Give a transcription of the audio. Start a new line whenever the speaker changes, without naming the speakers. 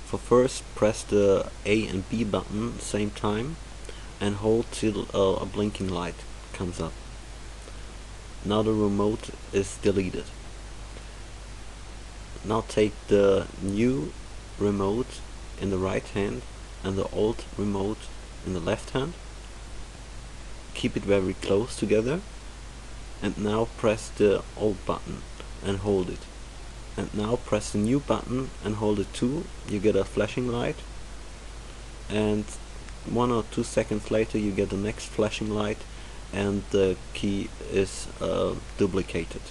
For first, press the A and B button same time and hold till a blinking light comes up. Now the remote is deleted. Now take the new remote in the right hand and the old remote in the left hand. Keep it very close together, and now press the old button and hold it. And now press the new button and hold it too. You get a flashing light, and 1 or 2 seconds later you get the next flashing light, and the key is duplicated.